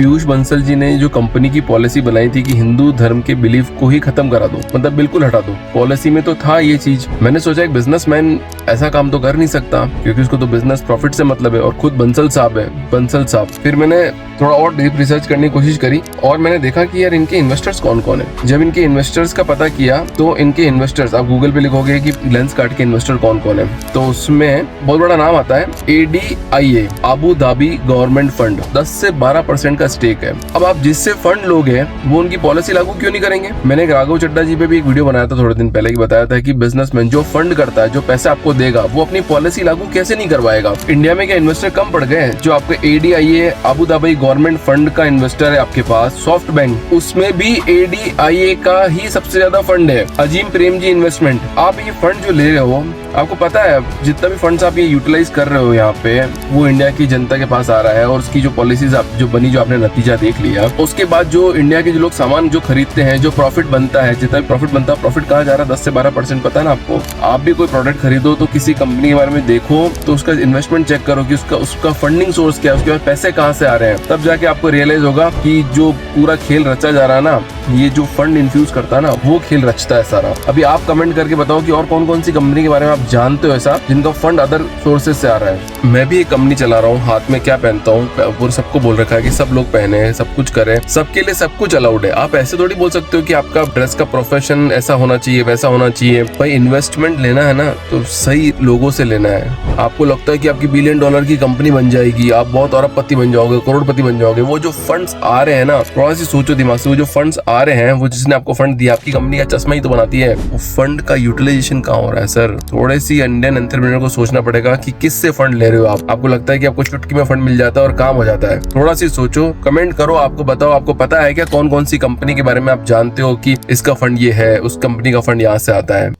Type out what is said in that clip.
पीयूष बंसल जी ने जो कंपनी की पॉलिसी बनाई थी कि हिंदू धर्म के बिलीफ को ही खत्म करा दो, मतलब बिल्कुल हटा दो, पॉलिसी में तो था ये चीज। मैंने सोचा एक बिजनेसमैन ऐसा काम तो कर नहीं सकता क्योंकि उसको तो बिजनेस प्रॉफिट से मतलब है, और खुद बंसल साहब है, बंसल साहब। फिर मैंने थोड़ा और डीप रिसर्च करने की कोशिश करी और मैंने देखा कि यार इनके इन्वेस्टर्स कौन कौन है। जब इनके इन्वेस्टर्स का पता किया तो इनके इन्वेस्टर्स, आप गूगल पे लिखोगे कि लेंसकार्ट के इन्वेस्टर कौन कौन है, तो उसमें बहुत बड़ा नाम आता है ADIA, Abu Dhabi government fund. 10 से 12% का स्टेक है। अब आप जिससे फंड लोगे वो उनकी पॉलिसी लागू क्यों नहीं करेंगे। मैंने एक राघव चड्ढा जी पे भी एक वीडियो बनाया था थोड़े दिन पहले, कि बताया था कि बिजनेसमैन जो फंड करता है, जो पैसे आपको देगा, वो अपनी पॉलिसी लागू कैसे नहीं करवाएगा। इंडिया में क्या इन्वेस्टर कम पड़ गए? जो आपके ADIA Abu Dhabi government fund का इन्वेस्टर है आपके पास, सॉफ्ट बैंक, उसमें भी ADIA का ही सबसे ज्यादा फंड है, अजीम प्रेम जी इन्वेस्टमेंट। आप ये फंड जो ले रहे हो, आपको पता है जितना भी फंड्स आप ये यूटिलाइज कर रहे हो यहाँ पे, वो इंडिया की जनता के पास आ रहा है। और उसकी जो पॉलिसीज आप जो बनी, जो आपने नतीजा देख लिया, उसके बाद जो इंडिया के जो लोग सामान जो खरीदते हैं, जो प्रॉफिट बनता है, जितना भी प्रॉफिट बनता है, प्रॉफिट कहाँ जा रहा है? 10 से 12% पता है ना आपको। आप भी कोई प्रोडक्ट खरीदो तो किसी कंपनी के बारे में देखो, तो उसका इन्वेस्टमेंट चेक करो कि उसका फंडिंग सोर्स क्या है, उसके बाद पैसे कहाँ से आ रहे हैं। तब जाके आपको रियलाइज होगा कि जो पूरा खेल रचा जा रहा है ना, ये जो फंड इन्फ्यूज करता है ना, वो खेल रचता है सारा। अभी आप कमेंट करके बताओ कि और कौन कौन सी कंपनी के बारे में आप जानते हो ऐसा जिनका फंड अदर सोर्सेज से आ रहा है। मैं भी एक कंपनी चला रहा हूँ, हाथ में क्या पहनता हूँ वो सबको बोल रखा है कि सब लोग पहने, सब कुछ करें, सबके लिए सब कुछ अलाउड है। आप ऐसे थोड़ी बोल सकते हो कि आपका ड्रेस का प्रोफेशन ऐसा होना चाहिए, वैसा होना चाहिए। भाई इन्वेस्टमेंट लेना है ना तो सही लोगों से लेना है। आपको लगता है कि आपकी $1 बिलियन की कंपनी बन जाएगी, आप बहुत अरबपति बन जाओगे, करोड़पति बन जाओगे, वो जो फंड्स आ रहे हैं ना, थोड़ा सी सोचो दिमाग से, वो जो फंड्स आ रहे हैं, वो जिसने आपको फंड दिया, आपकी कंपनी का चश्मा ही तो बनाती है, वो फंड का यूटिलाइजेशन कहाँ हो रहा है सर? थोड़े सी इंडियन एंटरप्रेन्योर को सोचना पड़ेगा कि किससे फंड ले रहे हो आप। आपको लगता है कि आपको चुटकी में फंड मिल जाता है और काम हो जाता है? थोड़ा सी सोचो, कमेंट करो, आपको बताओ, आपको पता है क्या कौन कौन सी कंपनी के बारे में आप जानते हो कि इसका फंड ये है, उस कंपनी का फंड यहाँ से आता है।